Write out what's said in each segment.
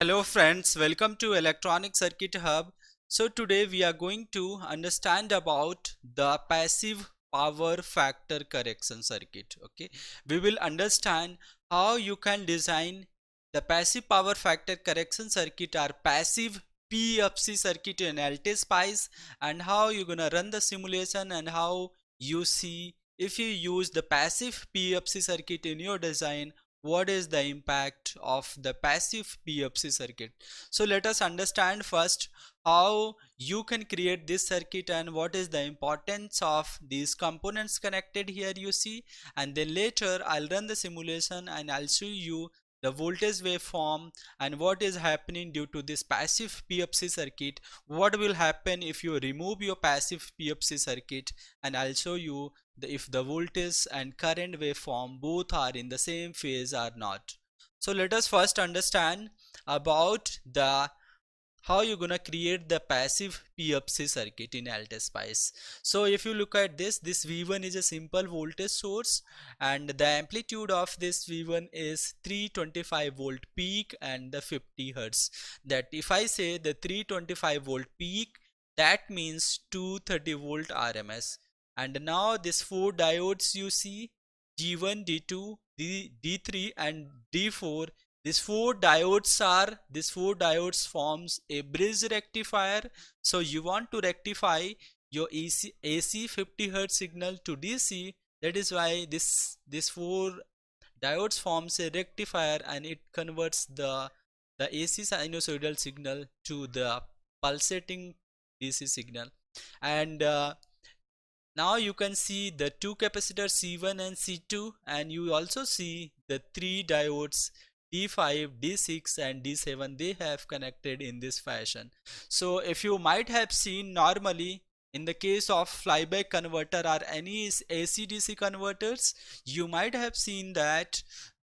Hello friends, welcome to Electronic Circuit Hub. So today we are going to understand about the passive power factor correction circuit. Okay, we will understand how you can design the passive power factor correction circuit or passive PFC circuit in LTSpice, and how you're gonna run the simulation and how you see if you use the passive PFC circuit in your design, what is the impact of the passive PFC circuit. So let us understand first how you can create this circuit and what is the importance of these components connected here you see, and then later I'll run the simulation and I'll show you the voltage waveform and what is happening due to this passive PFC circuit, what will happen if you remove your passive PFC circuit, and I'll show you if the voltage and current waveform both are in the same phase or not. So let us first understand about the how you're gonna create the passive PFC circuit in LTSpice. So if you look at this V1 is a simple voltage source, and the amplitude of this V1 is 325 volt peak and the 50 hertz. That if I say the 325 volt peak, that means 230 volt RMS. And now this four diodes you see, G1, D2, D3 and D4, these four diodes forms a bridge rectifier. So you want to rectify your AC 50 hertz signal to DC. That is why this four diodes forms a rectifier, and it converts the AC sinusoidal signal to the pulsating DC signal. And now you can see the two capacitors C1 and C2, and you also see the three diodes D5, D6 and D7. They have connected in this fashion. So if you might have seen, normally in the case of flyback converter or any AC-DC converters, you might have seen that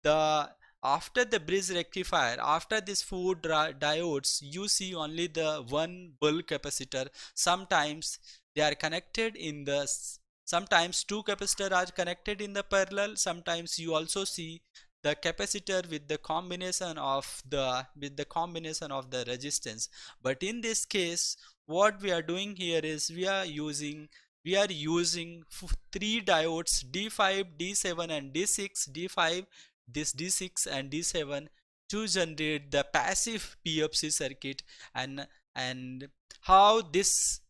the after the bridge rectifier, after this four diodes, you see only the one bulk capacitor. Sometimes they are connected in the sometimes two capacitors are connected in the parallel. Sometimes you also see the capacitor with the combination of the resistance. But in this case, what we are doing here is we are using three diodes D5, D7 and D6. D5, this D6 and D7, to generate the passive PFC circuit. And how this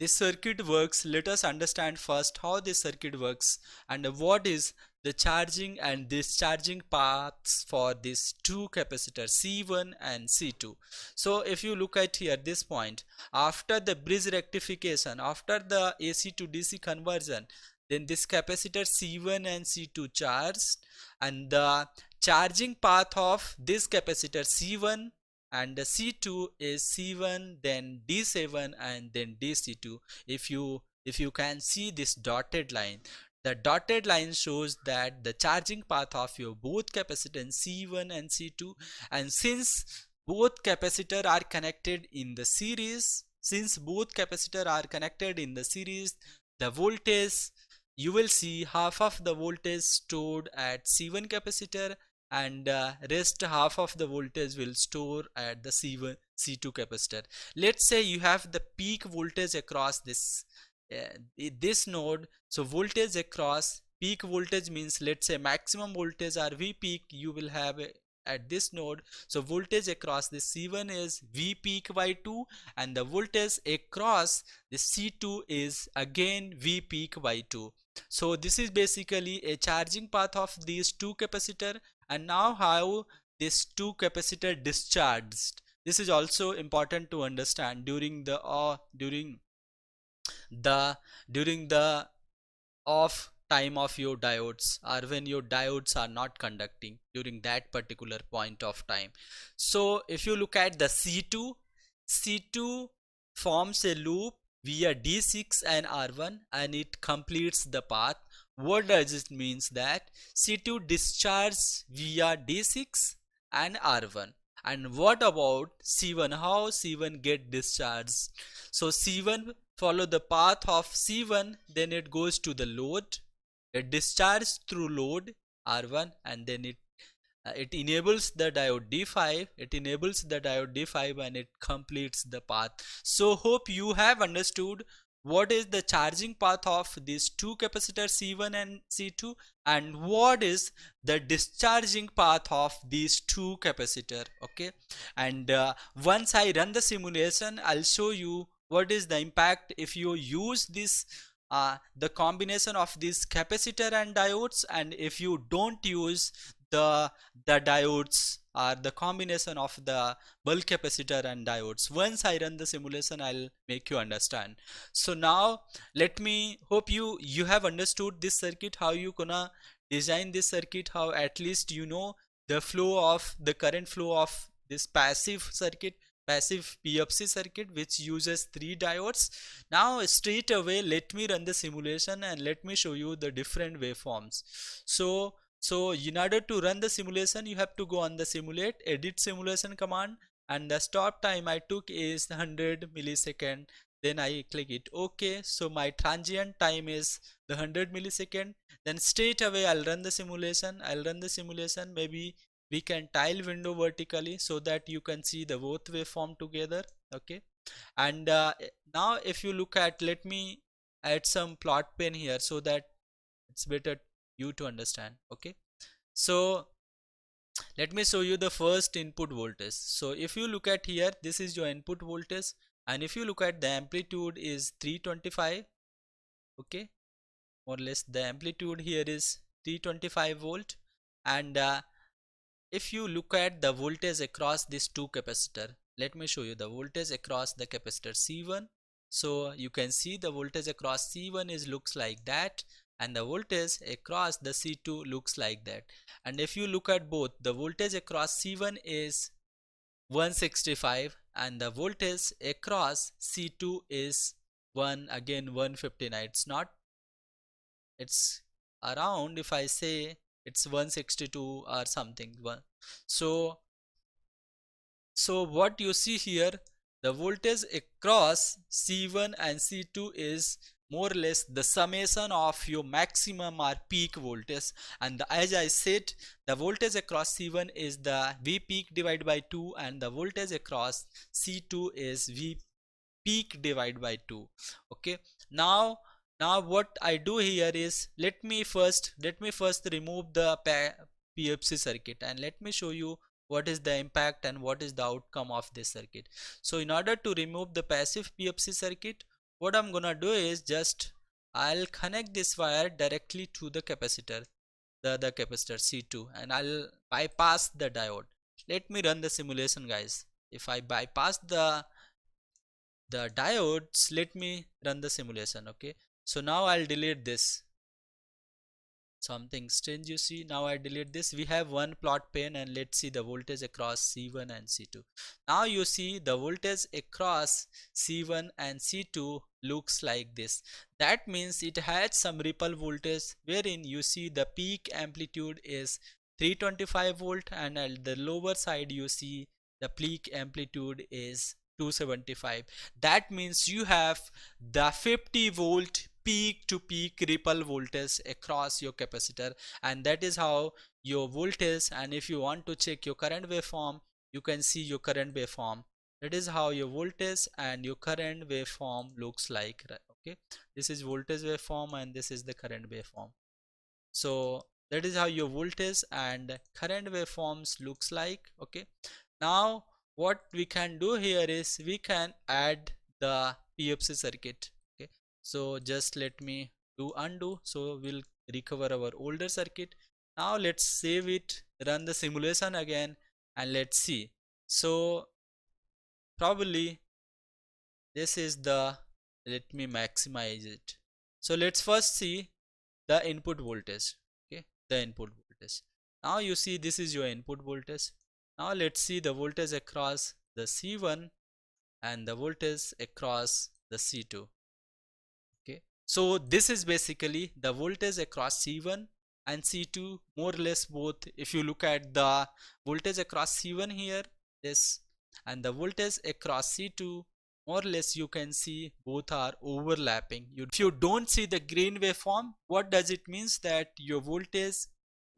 circuit works, let us understand first how this circuit works and what is the charging and discharging paths for these two capacitors C1 and C2. So if you look at here this point, after the bridge rectification, after the AC to DC conversion, then this capacitor C1 and C2 charged, and the charging path of this capacitor C1 and the C2 is C1, then D7 and then DC2. If you can see this dotted line, the dotted line shows that the charging path of your both capacitance C1 and C2. And since both capacitor are connected in the series, the voltage, you will see half of the voltage stored at C1 capacitor, and rest half of the voltage will store at the C2 capacitor. Let's say you have the peak voltage across this node. So voltage across, peak voltage means, let's say maximum voltage or V peak you will have at this node. So voltage across this C1 is V peak by 2, and the voltage across the C2 is again V peak by 2. So this is basically a charging path of these two capacitor. And now how this two capacitor discharged, this is also important to understand during the the during the off time of your diodes, or when your diodes are not conducting during that particular point of time. So if you look at the C2 forms a loop via D6 and R1, and it completes the path. What does it means? That C2 discharges via D6 and R1. And what about C1? How C1 get discharged? So C1 follow the path of C1, then it goes to the load, it discharges through load R1, and then it enables the diode D5, and it completes the path. So hope you have understood what is the charging path of these two capacitors C1 and C2, and what is the discharging path of these two capacitor. Okay, and once I run the simulation, I'll show you what is the impact if you use this the combination of these capacitor and diodes, and if you don't use the diodes, or the combination of the bulk capacitor and diodes. Once I run the simulation, I'll make you understand. So now let me hope you have understood this circuit, how you gonna design this circuit, how at least you know the flow of the current flow of this passive circuit, passive PFC circuit, which uses 3 diodes. Now straight away let me run the simulation and let me show you the different waveforms. So in order to run the simulation, you have to go on the simulate, edit simulation command, and the stop time I took is 100 millisecond. Then I click it OK. So my transient time is the 100 millisecond. Then straight away I'll run the simulation. Maybe we can tile window vertically so that you can see the both waveform together. Okay, and now if you look at, let me add some plot pane here so that it's better you to understand. Okay, so let me show you the first input voltage. So if you look at here, this is your input voltage, and if you look at the amplitude is 325. Okay, more or less the amplitude here is 325 volt, and if you look at the voltage across these two capacitor, let me show you the voltage across the capacitor C1. So you can see the voltage across C1 is looks like that, and the voltage across the C2 looks like that. And if you look at both, the voltage across C1 is 165 and the voltage across C2 is 159. It's not, it's around, if I say it's 162 or something. So what you see here, the voltage across C1 and C2 is more or less the summation of your maximum or peak voltage, and as I said, the voltage across C1 is the V peak divided by 2, and the voltage across C2 is V peak divided by 2. Okay, now what I do here is, let me first remove the PFC circuit, and let me show you what is the impact and what is the outcome of this circuit. So in order to remove the passive PFC circuit, what I'm gonna do is just I'll connect this wire directly to the capacitor, the capacitor C2, and I'll bypass the diode. Let me run the simulation, guys. If I bypass the diodes, let me run the simulation. Okay, so now I'll delete this. Something strange you see. Now I delete this. We have one plot pane, and let's see the voltage across C1 and C2. Now you see the voltage across C1 and C2 looks like this. That means it has some ripple voltage, wherein you see the peak amplitude is 325 volt, and at the lower side you see the peak amplitude is 275. That means you have the 50 volt peak to peak ripple voltage across your capacitor, and that is how your voltage, and if you want to check your current waveform, you can see your current waveform. That is how your voltage and your current waveform looks like. Okay, this is voltage waveform and this is the current waveform. So that is how your voltage and current waveforms looks like. Okay, now what we can do here is we can add the PFC circuit. Okay, so just let me do undo, so we'll recover our older circuit. Now let's save it, run the simulation again, and let's see. So probably this is the, let me maximize it. So let's first see the input voltage. Okay, the input voltage. Now you see this is your input voltage. Now let's see the voltage across the C1 and the voltage across the C2. Okay, so this is basically the voltage across C1 and C2, more or less both. If you look at the voltage across C1 here, this, and the voltage across C2, more or less you can see both are overlapping. If you don't see the green waveform, what does it means? That your voltage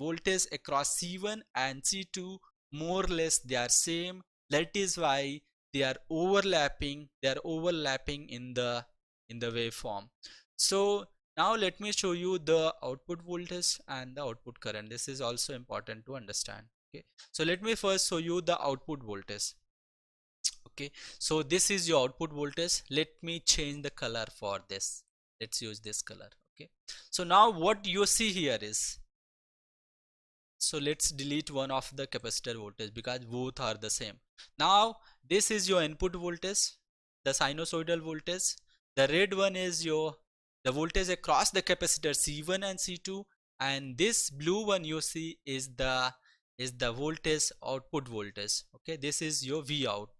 voltage across C1 and C2 more or less they are same. That is why they are overlapping. They are overlapping in the waveform. So now let me show you the output voltage and the output current. This is also important to understand. Okay, so let me first show you the output voltage. Okay, so this is your output voltage. Let me change the color for this. Let's use this color. Okay, so now what you see here is, so let's delete one of the capacitor voltage because both are the same. Now this is your input voltage, the sinusoidal voltage. The red one is your the voltage across the capacitor C1 and C2, and this blue one you see is the voltage output voltage. Okay, this is your V out.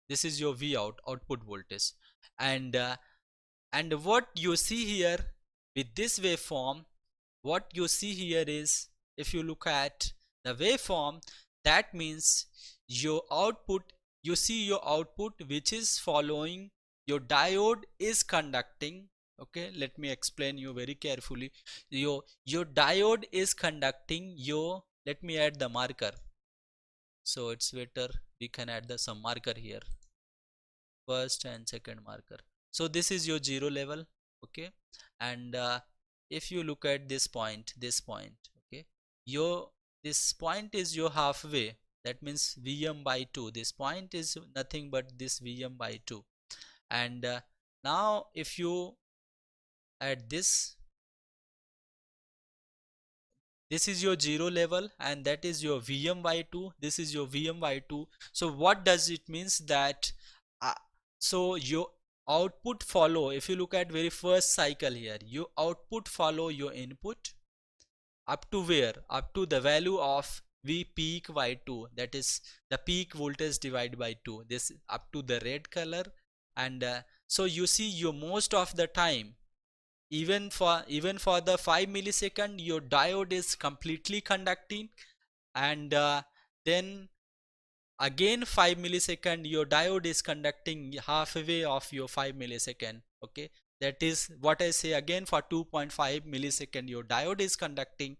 This is your V out output voltage. And what you see here with this waveform, what you see here is, if you look at the waveform, that means your output, you see your output which is following, your diode is conducting. Okay, let me explain you very carefully. Your diode is conducting your, let me add the marker, so it's better we can add the some marker here, first and second marker. So this is your zero level. Okay, and if you look at this point, okay, your this point is your halfway, that means Vm by 2. This point is nothing but this Vm by 2. And now if you add this is your zero level, and that is your Vm by 2. This is your Vm by 2. So what does it means that so your output follow, if you look at very first cycle here, your output follow your input up to where, up to the value of V peak by 2, that is the peak voltage divided by 2, this up to the red color. And so you see your most of the time, even for the 5 millisecond, your diode is completely conducting, and then again 5 millisecond your diode is conducting halfway of your 5 millisecond. Okay, that is what I say, again for 2.5 millisecond your diode is conducting.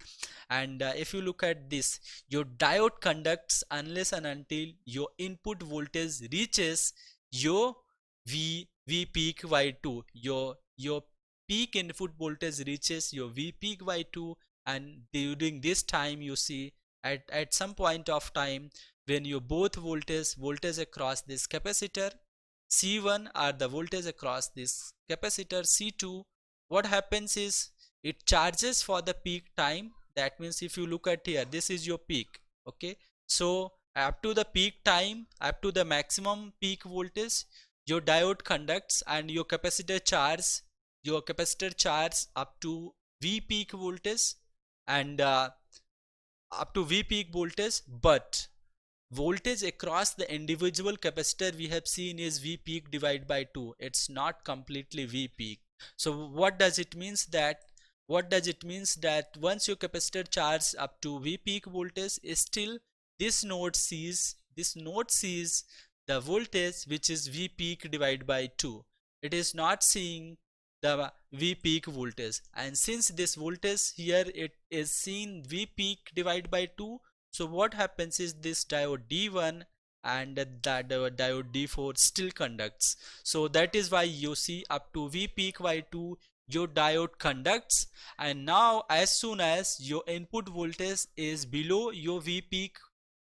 And if you look at this, your diode conducts unless and until your input voltage reaches your V peak by 2. Your peak input voltage reaches your V peak by 2, and during this time you see at some point of time, when your both voltage across this capacitor C1 or the voltage across this capacitor C2, what happens is it charges for the peak time. That means if you look at here, this is your peak. Okay, so up to the peak time, up to the maximum peak voltage, your diode conducts and your capacitor charge up to V peak voltage, and up to V peak voltage, but voltage across the individual capacitor we have seen is V peak divided by 2. It's not completely V peak. So what does it means that once your capacitor charges up to V peak voltage, is still this node sees the voltage which is V peak divided by 2. It is not seeing the V peak voltage, and since this voltage here it is seen V peak divided by 2, so what happens is this diode D1 and that diode D4 still conducts. So that is why you see up to V peak by 2 your diode conducts, and now as soon as your input voltage is below your V peak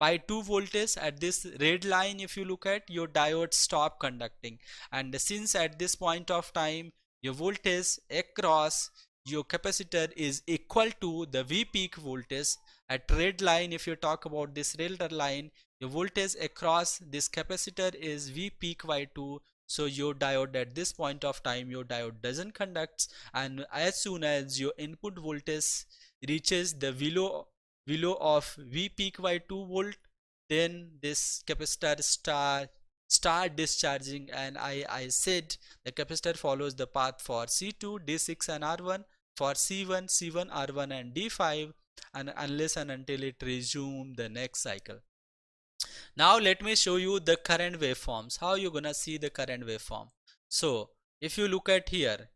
by 2 voltage at this red line, if you look at, your diode stop conducting. And since at this point of time your voltage across your capacitor is equal to the V peak voltage, at red line, if you talk about this red line, your voltage across this capacitor is V peak by 2. So your diode at this point of time, your diode doesn't conduct, and as soon as your input voltage reaches the below of V peak by 2 volt, then this capacitor start discharging. And I said the capacitor follows the path for C2, D6 and R1, for C1, R1 and D5, and unless and until it resume the next cycle. Now let me show you the current waveforms, how you're gonna see the current waveform. So if you look at here,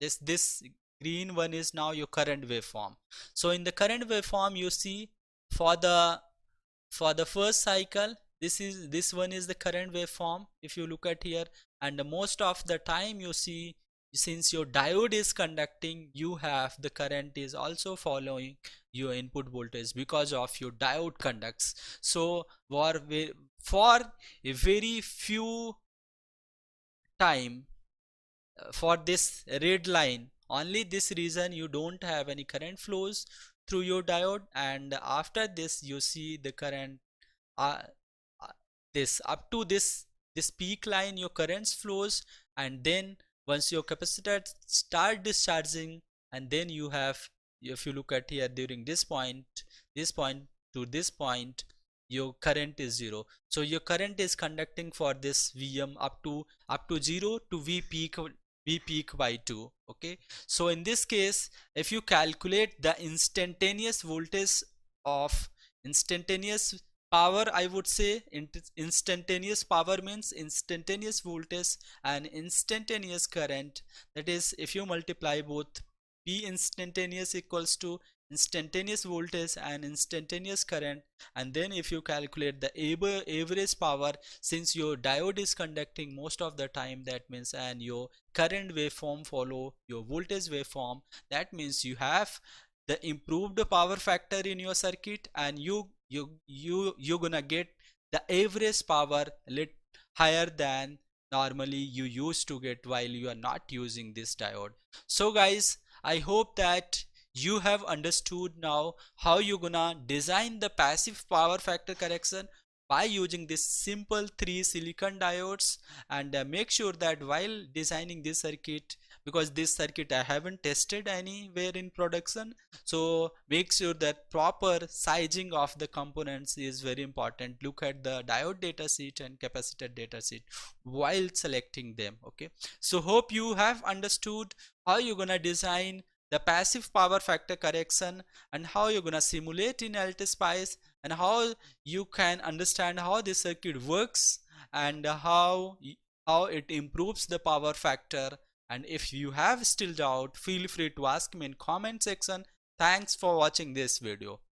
this green one is now your current waveform. So in the current waveform, you see for the first cycle, this one is the current waveform if you look at here, and most of the time you see, since your diode is conducting, you have the current is also following your input voltage because of your diode conducts. So for a very few time, for this red line, only this reason you don't have any current flows through your diode, and after this you see the current uh, uh, this up to this peak line your currents flows, and then once your capacitor start discharging, and then you have, if you look at here, during this point to this point, your current is zero. So your current is conducting for this Vm up to 0 to V peak by 2. Okay, so in this case, if you calculate the instantaneous voltage of instantaneous power, I would say instantaneous power means instantaneous voltage and instantaneous current. That is, if you multiply both, P instantaneous equals to instantaneous voltage and instantaneous current, and then if you calculate the average power, since your diode is conducting most of the time, that means, and your current waveform follow your voltage waveform, that means you have the improved power factor in your circuit, and you're gonna get the average power higher than normally you used to get while you are not using this diode. So guys, I hope that you have understood now how you're gonna design the passive power factor correction by using this simple 3 silicon diodes, and make sure that while designing this circuit, because this circuit I haven't tested anywhere in production, so make sure that proper sizing of the components is very important. Look at the diode datasheet and capacitor datasheet while selecting them. Okay, so hope you have understood how you're gonna design the passive power factor correction, and how you're gonna simulate in LTSpice, and how you can understand how this circuit works, and how it improves the power factor. And if you have still doubt, feel free to ask me in comment section. Thanks for watching this video.